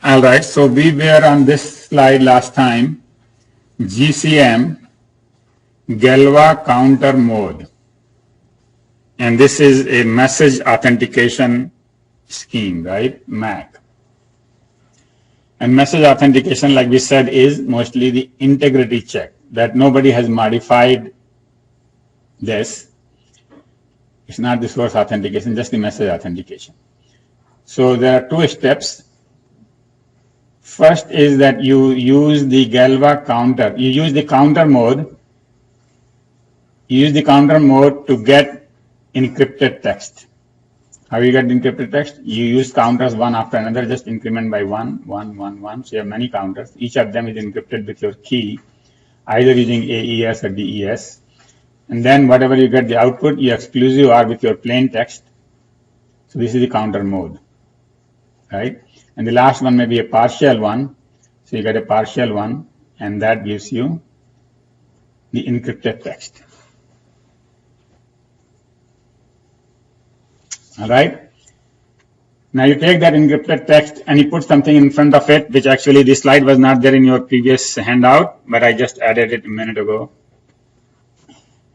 All right, so we were on this slide last time, GCM, Galois counter mode. And this is a message authentication scheme, right? MAC. And message authentication, like we said, is mostly the integrity check, that nobody has modified this. It's not the source authentication, just the message authentication. So there are two steps. First is that you use the Galois counter. You use the counter mode. You use the counter mode to get encrypted text. How you get encrypted text? You use counters one after another, just increment by 1, 1, 1, 1. So you have many counters. Each of them is encrypted with your key, either using AES or DES. And then whatever you get the output, you exclusive OR with your plain text. So this is the counter mode, right? And the last one may be a partial one. So you get a partial one, and that gives you the encrypted text. All right. Now you take that encrypted text and you put something in front of it, which actually this slide was not there in your previous handout, but I just added it a minute ago.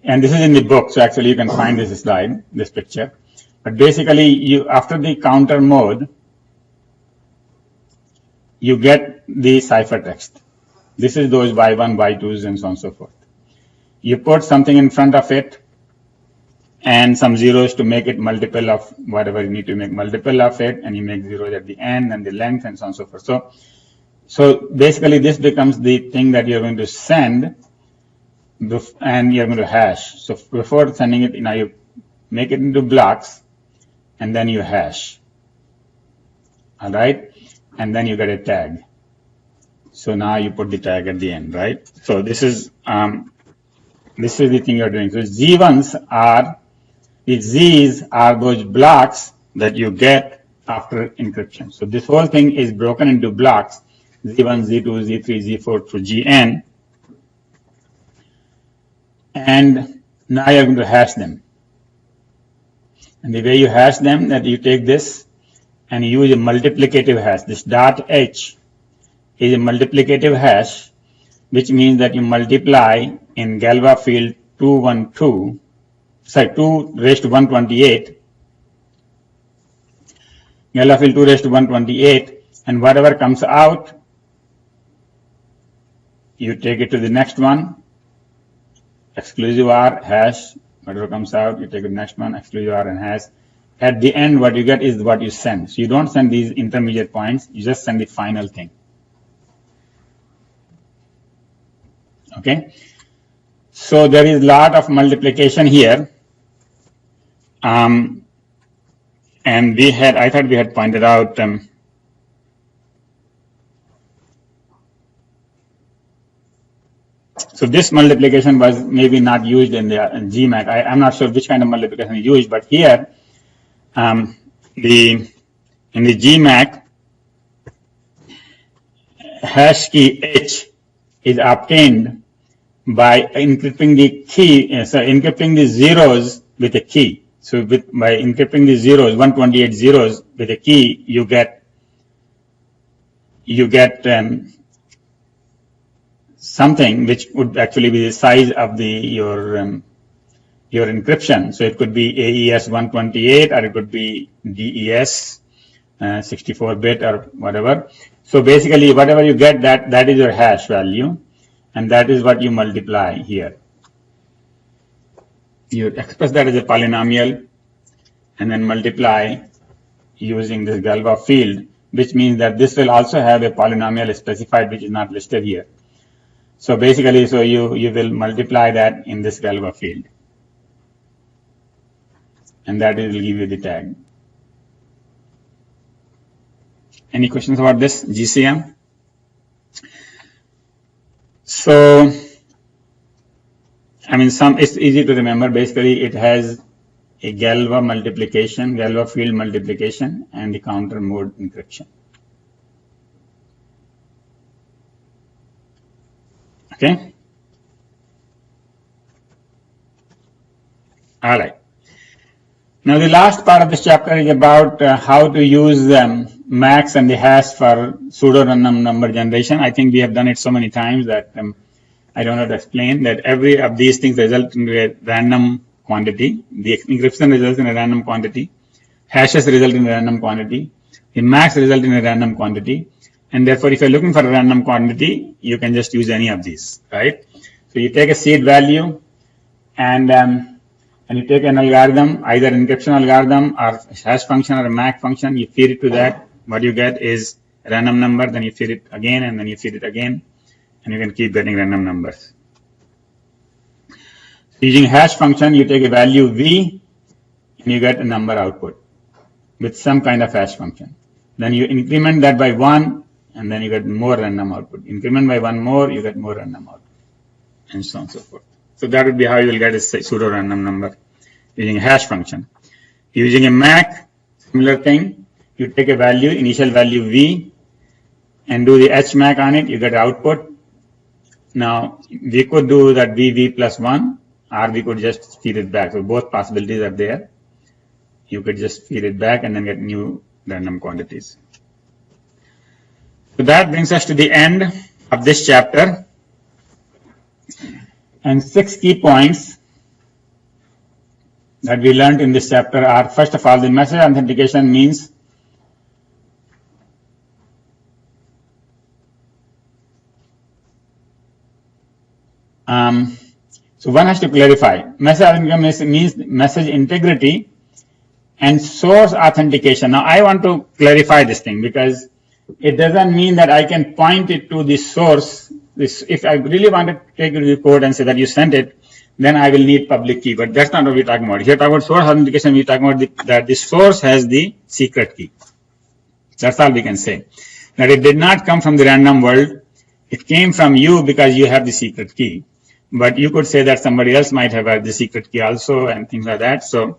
And this is in the book, so actually you can find this slide, this picture. But basically, you after the counter mode, you get the cipher text. This is those Y1, Y2s, and so on and so forth. You put something in front of it and some zeros to make it multiple of whatever you need to make multiple of it, and you make zeros at the end and the length and so on and so forth. So basically this becomes the thing that you're going to send and you're going to hash. So before sending it, now you make it into blocks and then you hash. All right. And then you get a tag. So now you put the tag at the end, right? So this is the thing you're doing. So Z1s are, the Z's are those blocks that you get after encryption. So this whole thing is broken into blocks, Z1, Z2, Z3, Z4 through Gn. And now you're going to hash them. And the way you hash them, that you take this and you use a multiplicative hash. This .h is a multiplicative hash, which means that you multiply in Galois field 2 raised to 128. Galois field 2 raised to 128, and whatever comes out, you take it to the next one, exclusive OR, hash, whatever comes out, you take the next one, exclusive OR and hash. At the end, what you get is what you send. So you don't send these intermediate points, you just send the final thing. Okay. So there is a lot of multiplication here. And I thought we had pointed out so this multiplication was maybe not used in the GMAC. I'm not sure which kind of multiplication is used, but here in the GMAC, hash key H is obtained by encrypting the key, encrypting the zeros with a key. So by encrypting the zeros, 128 zeros with a key, you get something which would actually be the size of your encryption. So it could be AES 128 or it could be DES 64-bit or whatever. So basically whatever you get, that is your hash value, and that is what you multiply here. You express that as a polynomial and then multiply using this Galois field, which means that this will also have a polynomial specified which is not listed here. So basically, so you will multiply that in this Galois field, and that will give you the tag. Any questions about this GCM? So, I mean, it's easy to remember. Basically, it has a Galois multiplication, Galois field multiplication, and the counter mode encryption. Okay. All right. Now, the last part of this chapter is about how to use max and the hash for pseudo random number generation. I think we have done it so many times that I don't have to explain that every of these things result in a random quantity. The encryption results in a random quantity. Hashes result in a random quantity. The max result in a random quantity. And therefore, if you're looking for a random quantity, you can just use any of these, right? So you take a seed value and you take an algorithm, either encryption algorithm or hash function or a max function, you feed it to that. What you get is a random number, then you feed it again, and then you feed it again, and you can keep getting random numbers. Using hash function, you take a value v, and you get a number output with some kind of hash function. Then you increment that by 1, and then you get more random output. Increment by 1 more, you get more random output, and so on and so forth. So that would be how you will get a pseudo random number using a hash function. Using a mac, similar thing. You take a value, initial value v, and do the hmac on it, you get output. Now, we could do that v plus 1, or we could just feed it back. So both possibilities are there. You could just feed it back and then get new random quantities. So that brings us to the end of this chapter. And 6 key points that we learned in this chapter are, first of all, the message authentication means so one has to clarify. Message authentication means message integrity and source authentication. Now, I want to clarify this thing because it doesn't mean that I can point it to the source. If I really want to take the code and say that you sent it, then I will need public key. But that's not what we're talking about. Here, talking about source authentication, we're talking about that the source has the secret key. That's all we can say. That it did not come from the random world. It came from you because you have the secret key. But you could say that somebody else might have had the secret key also and things like that. So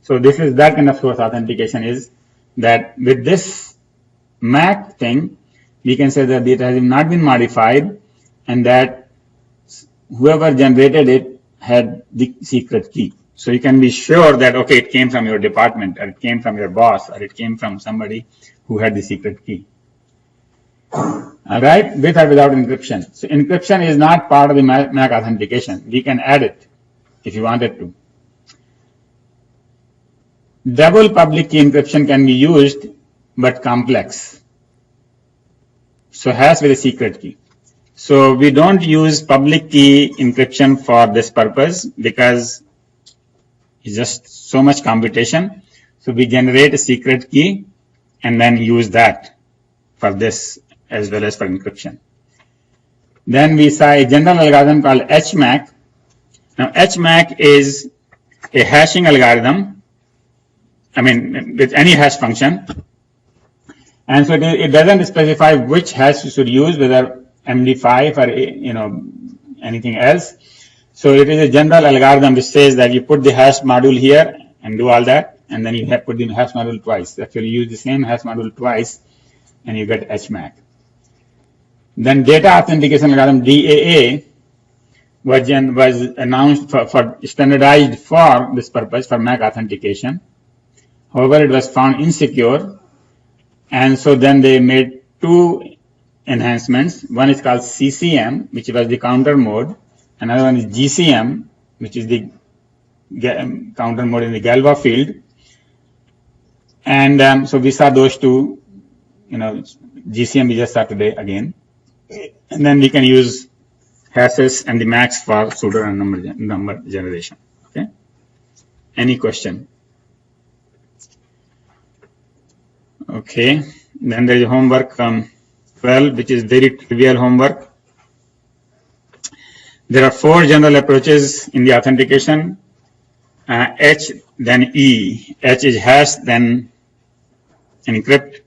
this is that kind of source authentication is that with this MAC thing, we can say that it has not been modified and that whoever generated it had the secret key. So you can be sure that, okay, it came from your department or it came from your boss or it came from somebody who had the secret key. All right, with or without encryption. So encryption is not part of the MAC authentication. We can add it if you wanted to. Double public key encryption can be used, but complex. So hash with a secret key. So we don't use public key encryption for this purpose because it's just so much computation. So we generate a secret key and then use that for this as well as for encryption. Then we saw a general algorithm called HMAC. Now HMAC is a hashing algorithm, with any hash function. And so it doesn't specify which hash you should use, whether MD5 or anything else. So it is a general algorithm which says that you put the hash module here and do all that, and then you have put the hash module twice. Actually, you use the same hash module twice, and you get HMAC. Then data authentication algorithm DAA was announced for standardized for this purpose for MAC authentication. However, it was found insecure, and so then they made 2 enhancements. One is called CCM, which was the counter mode. Another one is GCM, which is the counter mode in the Galois field. And so we saw those 2. GCM we just saw today again. And then we can use hashes and the max for pseudo number generation. Okay. Any question? Okay. Then there is homework 12, which is very trivial homework. There are 4 general approaches in the authentication. H, then E. H is hash, then encrypt.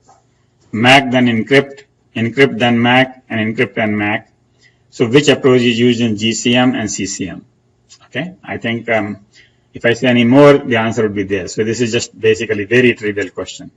MAC, then encrypt. Encrypt, then MAC, and encrypt, then MAC. So which approach is used in GCM and CCM? Okay. I think if I say any more, the answer would be there. So this is just basically very trivial question.